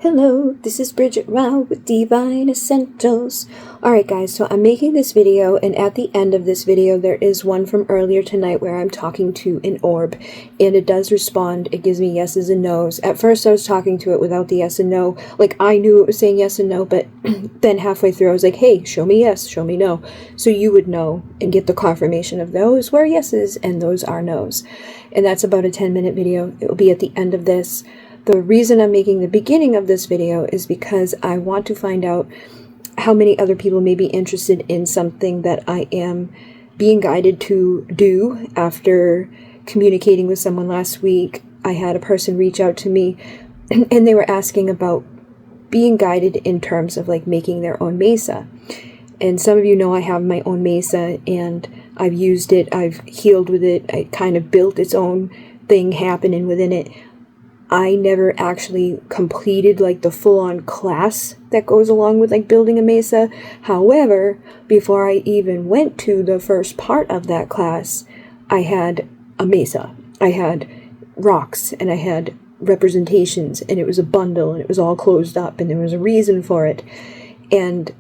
Hello, this is Bridget Rao with Divine Essentials. Alright guys, so I'm making this video, and at the end of this video there is one from earlier tonight where I'm talking to an orb, and it does respond. It gives me yeses and nos. At first I was talking to it without the yes and no, like I knew it was saying yes and no, but then halfway through I was like, hey, show me yes, show me no, so you would know and get the confirmation of those were yeses and those are nos. And that's about a 10-minute video. It will be at the end of this. The reason I'm making the beginning of this video is because I want to find out how many other people may be interested in something that I am being guided to do. After communicating with someone last week, I had a person reach out to me and they were asking about being guided in terms of like making their own Mesa. And some of you know I have my own Mesa and I've used it, I've healed with it, I kind of built its own thing happening within it. I never actually completed like the full-on class that goes along with like building a Mesa. However, before I even went to the first part of that class, I had a Mesa. I had rocks and I had representations, and it was a bundle and it was all closed up and there was a reason for it. And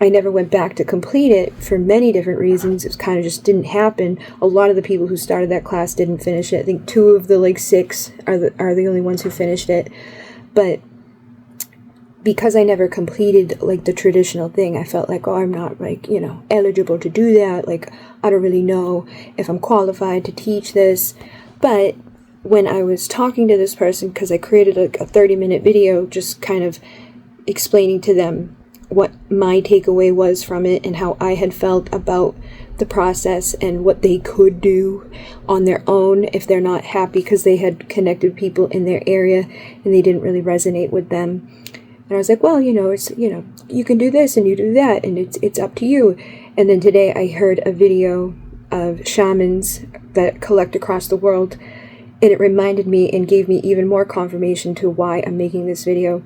I never went back to complete it for many different reasons. It kind of just didn't happen. A lot of the people who started that class didn't finish it. I think 2 of the like 6 are the only ones who finished it. But because I never completed like the traditional thing, I felt like, oh, I'm not like, you know, eligible to do that. Like, I don't really know if I'm qualified to teach this. But when I was talking to this person, because I created like a 30-minute video just kind of explaining to them what my takeaway was from it and how I had felt about the process and what they could do on their own if they're not happy because they had connected people in their area and they didn't really resonate with them. And I was like, well, you know, it's, you know, you can do this and you do that and it's up to you. And then today I heard a video of shamans that collect across the world, and it reminded me and gave me even more confirmation to why I'm making this video.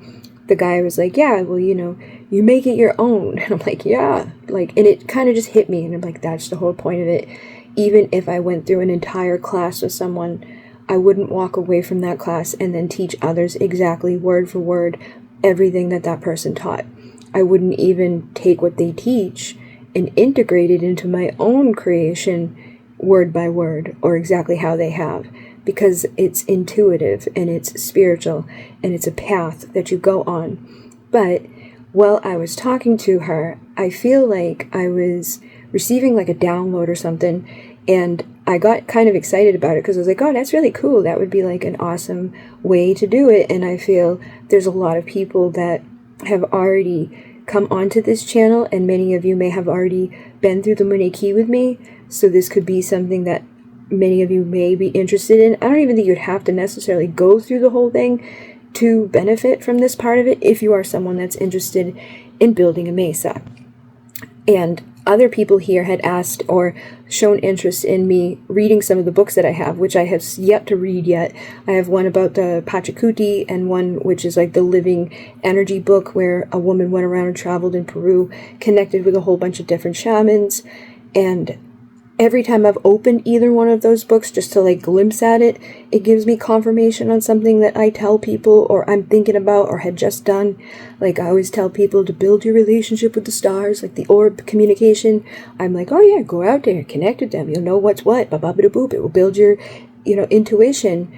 The guy was like, yeah, well, you know, you make it your own. And I'm like, yeah, like, and it kind of just hit me. And I'm like, that's the whole point of it. Even if I went through an entire class with someone, I wouldn't walk away from that class and then teach others exactly word for word everything that that person taught. I wouldn't even take what they teach and integrate it into my own creation word by word or exactly how they have. Because it's intuitive and it's spiritual and it's a path that you go on. But while I was talking to her, I feel like I was receiving like a download or something, and I got kind of excited about it because I was like, oh, that's really cool. That would be like an awesome way to do it. And I feel there's a lot of people that have already come onto this channel, and many of you may have already been through the munay with me. So this could be something that many of you may be interested in. I don't even think you'd have to necessarily go through the whole thing to benefit from this part of it if you are someone that's interested in building a Mesa. And other people here had asked or shown interest in me reading some of the books that I have, which I have yet to read yet. I have one about the Pachacuti and one which is like the living energy book where a woman went around and traveled in Peru, connected with a whole bunch of different shamans. And every time I've opened either one of those books just to like glimpse at it, it gives me confirmation on something that I tell people or I'm thinking about or had just done. Like I always tell people to build your relationship with the stars, like the orb communication. I'm like, oh yeah, go out there, connect with them. You'll know what's what, ba-ba-ba-da-boop. It will build your, you know, intuition.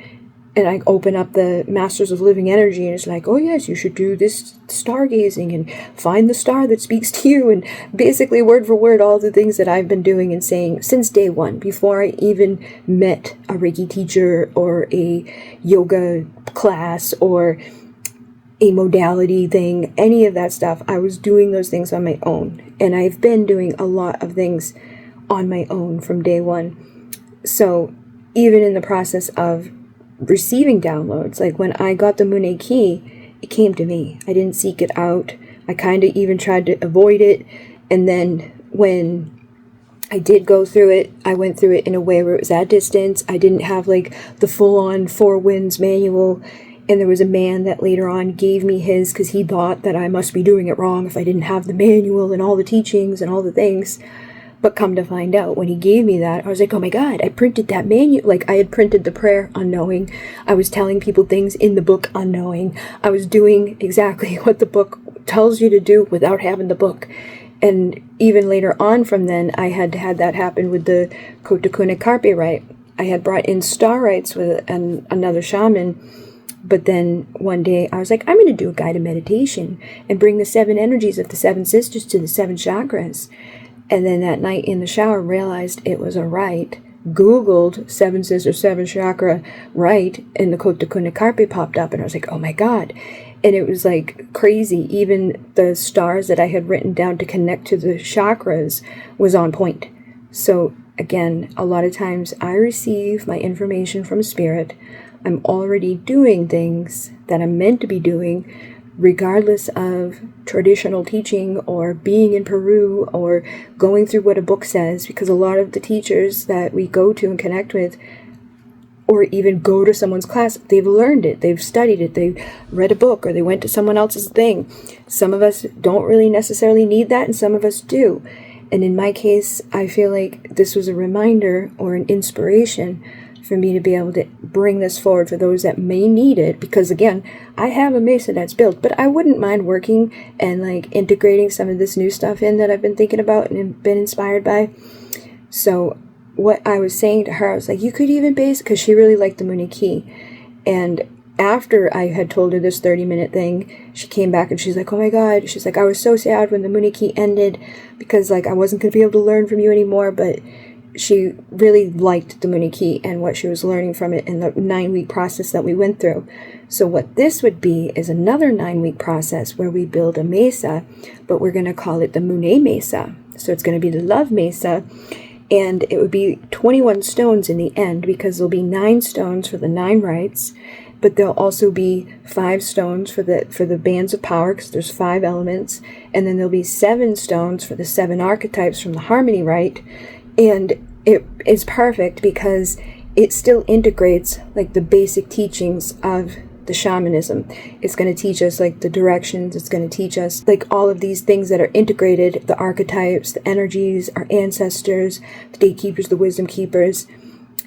And I open up the Masters of Living Energy and it's like, oh yes, you should do this stargazing and find the star that speaks to you. And basically word for word, all the things that I've been doing and saying since day one, before I even met a Reiki teacher or a yoga class or a modality thing, any of that stuff. I was doing those things on my own. And I've been doing a lot of things on my own from day one. So even in the process of receiving downloads, like when I got the munay, it came to me. I didn't seek it out. I kind of even tried to avoid it. And then when I did go through it, I went through it in a way where it was at distance. I didn't have like the full-on 4 winds manual. And there was a man that later on gave me his because he thought that I must be doing it wrong if I didn't have the manual and all the teachings and all the things. But come to find out, when he gave me that, I was like, oh my God, I printed that manual. Like, I had printed the prayer unknowing. I was telling people things in the book unknowing. I was doing exactly what the book tells you to do without having the book. And even later on from then, I had had that happen with the Kotakuna Carpe rite. I had brought in star rites with another shaman. But then one day I was like, I'm going to do a guided meditation and bring the 7 energies of the 7 sisters to the 7 chakras. And then that night in the shower, realized it was a rite. Googled 7 sisters, 7 chakra rite, and the Kotakuna Carpe popped up. And I was like, oh my God. And it was like crazy. Even the stars that I had written down to connect to the chakras was on point. So again, a lot of times I receive my information from spirit. I'm already doing things that I'm meant to be doing, regardless of traditional teaching or being in Peru or going through what a book says, because a lot of the teachers that we go to and connect with, or even go to someone's class, they've learned it, they've studied it, they read a book, or they went to someone else's thing. Some of us don't really necessarily need that, and some of us do. And in my case, I feel like this was a reminder or an inspiration for me to be able to bring this forward for those that may need it, because again, I have a Mesa that's built, but I wouldn't mind working and like integrating some of this new stuff in that I've been thinking about and been inspired by. So what I was saying to her, I was like, you could even base, because she really liked the munay. And after I had told her this 30-minute thing, she came back and she's like, oh my God, she's like, I was so sad when the munay ended, because like I wasn't going to be able to learn from you anymore. But she really liked the munay and what she was learning from it in the 9-week process that we went through. So what this would be is another 9-week process where we build a Mesa, but we're going to call it the munay Mesa. So it's going to be the love Mesa, and it would be 21 stones in the end, because there'll be 9 stones for the 9 rites, but there'll also be 5 stones for the bands of power, because there's 5 elements, and then there'll be 7 stones for the 7 archetypes from the harmony rite. And it is perfect because it still integrates like the basic teachings of the shamanism. It's going to teach us like the directions. It's going to teach us like all of these things that are integrated, the archetypes, the energies, our ancestors, the gatekeepers, the wisdom keepers,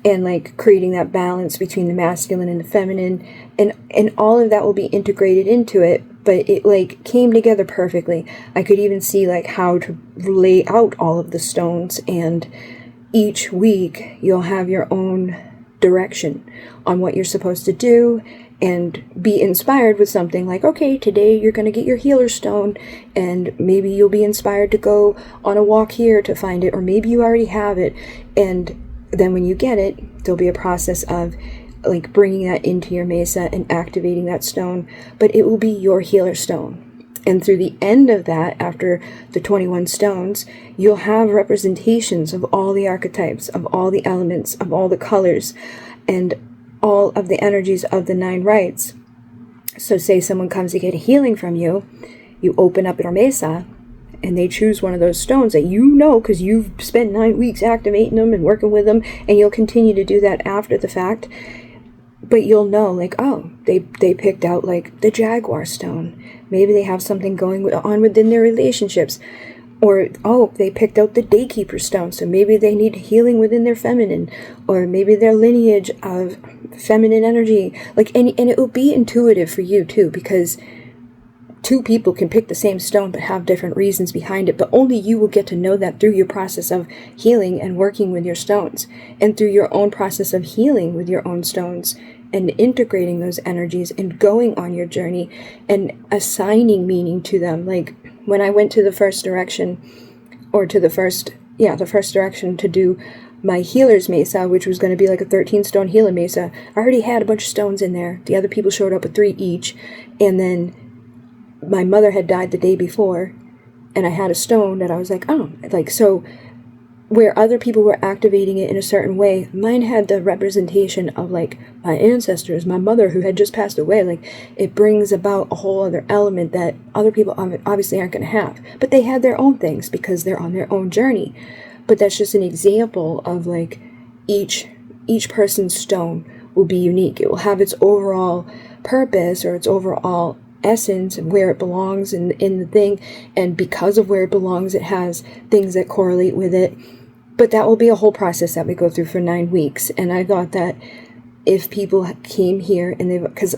and like creating that balance between the masculine and the feminine. And all of that will be integrated into it. But it like came together perfectly. I could even see like how to lay out all of the stones, and each week you'll have your own direction on what you're supposed to do, and be inspired with something like, okay, today you're going to get your healer stone, and maybe you'll be inspired to go on a walk here to find it, or maybe you already have it. And then when you get it, there'll be a process of like bringing that into your Mesa and activating that stone, but it will be your healer stone. And through the end of that, after the 21 stones, you'll have representations of all the archetypes, of all the elements, of all the colors, and all of the energies of the 9 rites. So say someone comes to get a healing from you, you open up your Mesa, and they choose one of those stones that you know, because you've spent 9 weeks activating them and working with them, and you'll continue to do that after the fact. But you'll know, like, oh, they picked out, like, the Jaguar stone. Maybe they have something going on within their relationships. Or, oh, they picked out the Daykeeper stone, so maybe they need healing within their feminine. Or maybe their lineage of feminine energy. Like, and it will be intuitive for you, too, because 2 people can pick the same stone but have different reasons behind it, but only you will get to know that through your process of healing and working with your stones, and through your own process of healing with your own stones, and integrating those energies and going on your journey and assigning meaning to them. Like when I went to the first direction, or to the first direction to do my healer's Mesa, which was going to be like a 13-stone healer Mesa, I already had a bunch of stones in there. The other people showed up with 3 each, and then my mother had died the day before, and I had a stone that I was like, oh, like, so where other people were activating it in a certain way, mine had the representation of like my ancestors, my mother who had just passed away. Like, it brings about a whole other element that other people obviously aren't going to have, but they had their own things because they're on their own journey. But that's just an example of like each person's stone will be unique. It will have its overall purpose or its overall essence and where it belongs in the thing, and because of where it belongs, it has things that correlate with it. But that will be a whole process that we go through for 9 weeks. And I thought that if people came here and because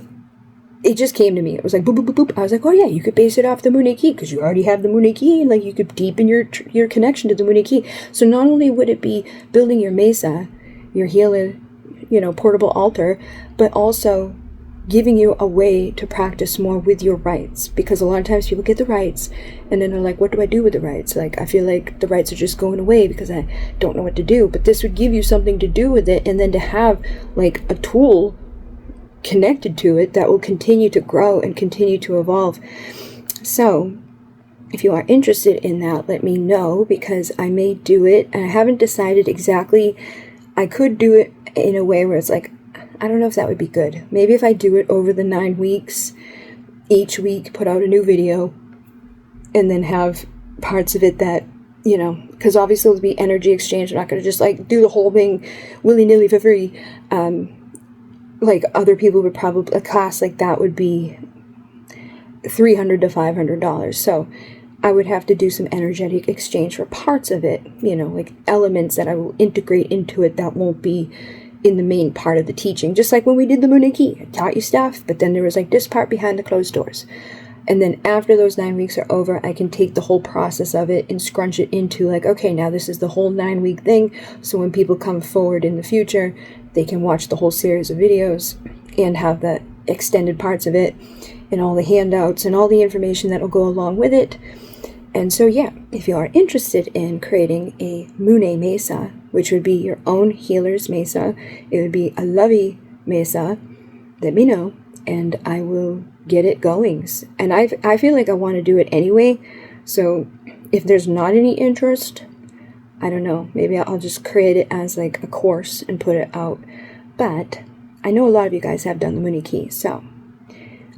it just came to me, it was like boop, boop, boop, boop. I was like, oh yeah, you could base it off the munay ki because you already have the munay ki, and like you could deepen your connection to the munay ki. So not only would it be building your mesa, your healer, portable altar, but also giving you a way to practice more with your rites. Because a lot of times people get the rites and then they're like, what do I do with the rites? Like, I feel like the rites are just going away because I don't know what to do. But this would give you something to do with it, and then to have like a tool connected to it that will continue to grow and continue to evolve. So if you are interested in that, let me know, because I may do it, and I haven't decided exactly. I could do it in a way where it's like, I don't know if that would be good. Maybe if I do it over the 9 weeks, each week put out a new video, and then have parts of it that, because obviously it'll be energy exchange. I'm not going to just like do the whole thing willy-nilly for free. Like other people would probably, a class like that would be $300 to $500. So I would have to do some energetic exchange for parts of it, like elements that I will integrate into it that won't be in the main part of the teaching. Just like when we did the munay ki, I taught you stuff, but then there was like this part behind the closed doors. And then after those 9 weeks are over, I can take the whole process of it and scrunch it into like, okay, now this is the whole 9-week thing. So when people come forward in the future, they can watch the whole series of videos and have the extended parts of it and all the handouts and all the information that will go along with it. And so, yeah, if you are interested in creating a munay mesa, which would be your own healer's mesa, it would be a lovey mesa, let me know, and I will get it going. And I feel like I want to do it anyway, so if there's not any interest, I don't know, maybe I'll just create it as like a course and put it out. But I know a lot of you guys have done the munay ki, so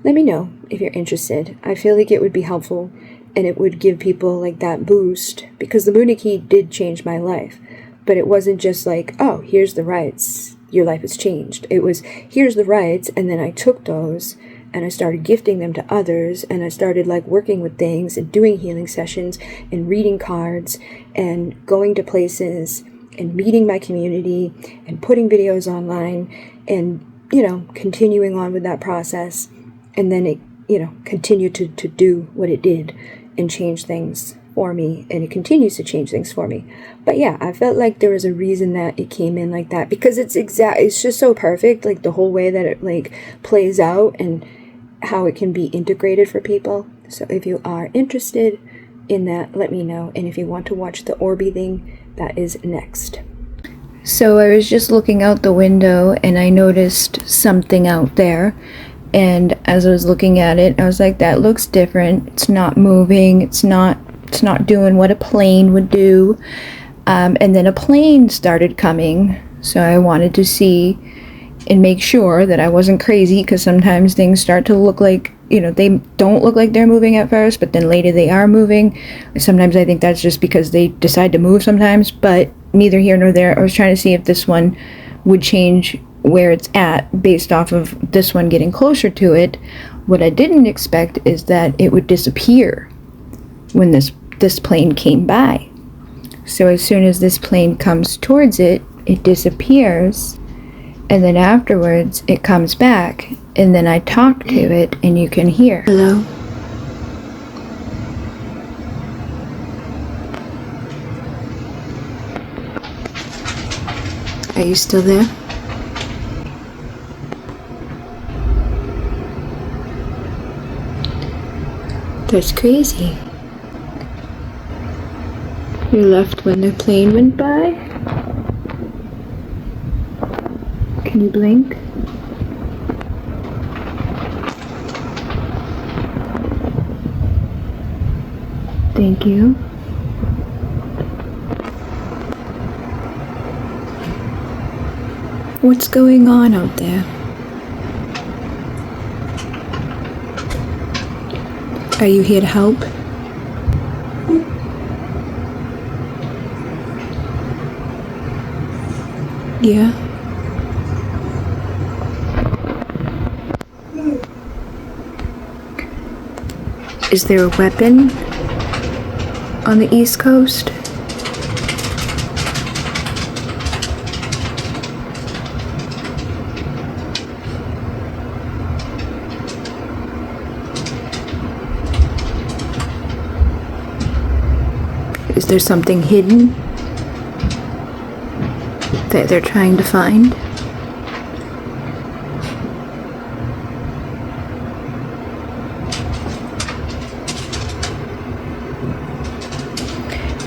let me know if you're interested. I feel like it would be helpful, and it would give people like that boost, because the munay ki did change my life. But it wasn't just like, oh, here's the rites, your life has changed. It was, here's the rites, and then I took those and I started gifting them to others, and I started like working with things and doing healing sessions and reading cards and going to places and meeting my community and putting videos online and, continuing on with that process. And then it, continued to do what it did and change things for me, and it continues to change things for me. But yeah, I felt like there was a reason that it came in like that, because it's just so perfect, like the whole way that it like plays out and how it can be integrated for people. So if you are interested in that, let me know. And if you want to watch the Orby thing, that is next. So I was just looking out the window and I noticed something out there. And as I was looking at it, I was like, that looks different. It's not moving. It's not doing what a plane would do. And then a plane started coming. So I wanted to see and make sure that I wasn't crazy, because sometimes things start to look like, they don't look like they're moving at first, but then later they are moving. Sometimes I think that's just because they decide to move sometimes, but neither here nor there. I was trying to see if this one would change where it's at based off of this one getting closer to it. What I didn't expect is that it would disappear when this plane came by. So as soon as this plane comes towards it, it disappears, and then afterwards it comes back, and then I talk to it and you can hear. Hello? Are you still there? That's crazy. You left when the plane went by? Can you blink? Thank you. What's going on out there? Are you here to help? Yeah. Is there a weapon on the East Coast? Is there something hidden that they're trying to find?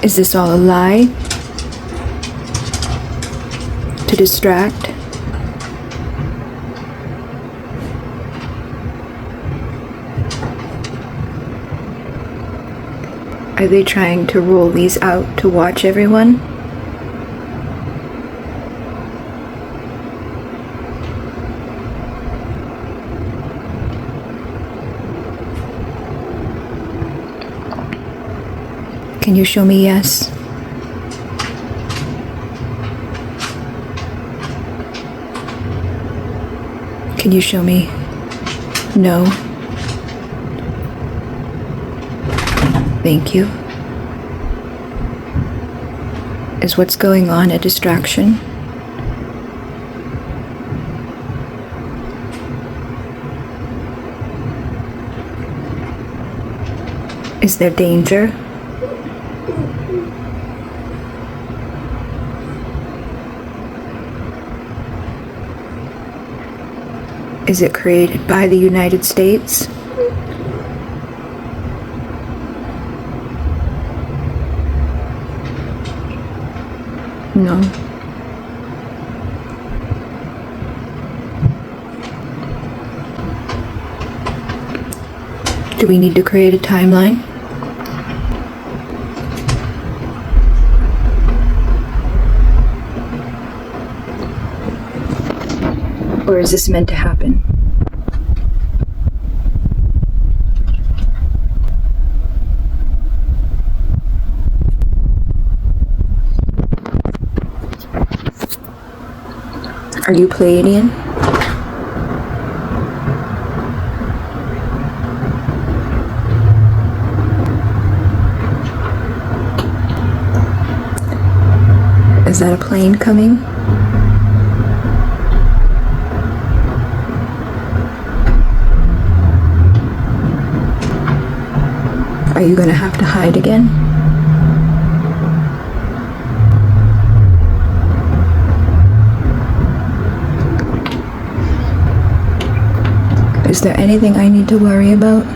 Is this all a lie? To distract? Are they trying to roll these out to watch everyone? Can you show me yes? Can you show me no? Thank you. Is what's going on a distraction? Is there danger? Is it created by the United States? No. Do we need to create a timeline? Or is this meant to happen? Are you Pleiadian? Is that a plane coming? Are you going to have to hide again? Is there anything I need to worry about?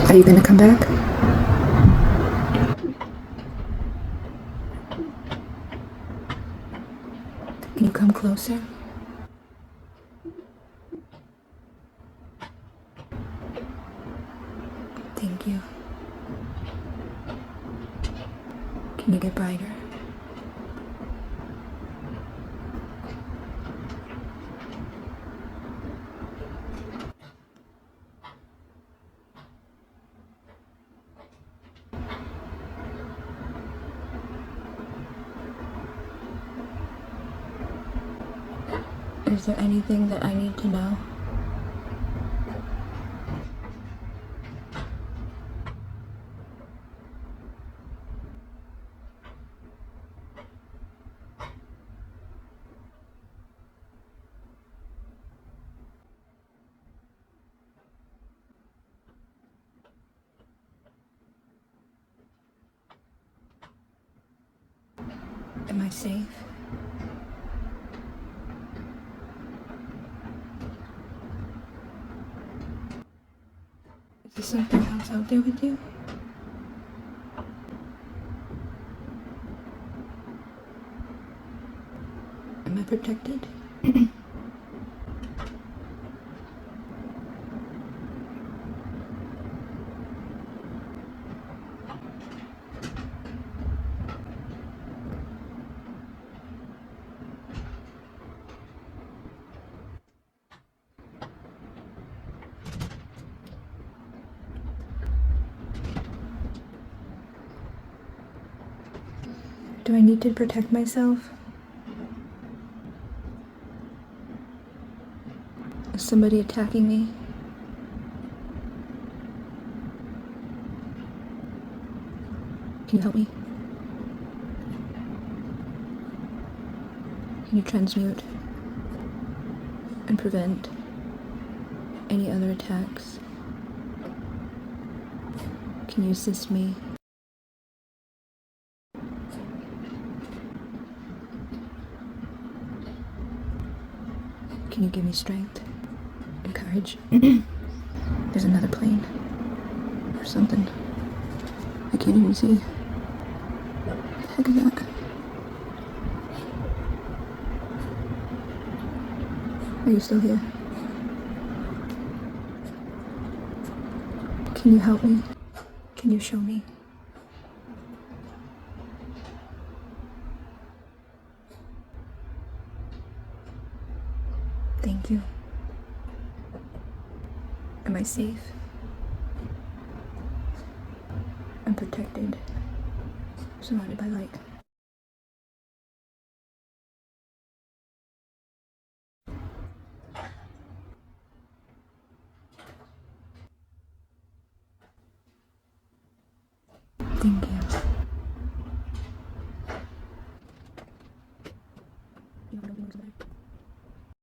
Are you going to come back? Can you come closer? Thank you. Can you get brighter? Is there anything that I need to know? Am I safe? Is there something else out there with you? Am I protected? Do I need to protect myself? Is somebody attacking me? Can you help me? Can you transmute and prevent any other attacks? Can you assist me? Can you give me strength and courage? There's another plane or something. I can't even see. What the heck is that? Are you still here? Can you help me? Can you show me? Thank you. Am I safe? I'm protected. Surrounded by light. Thank you.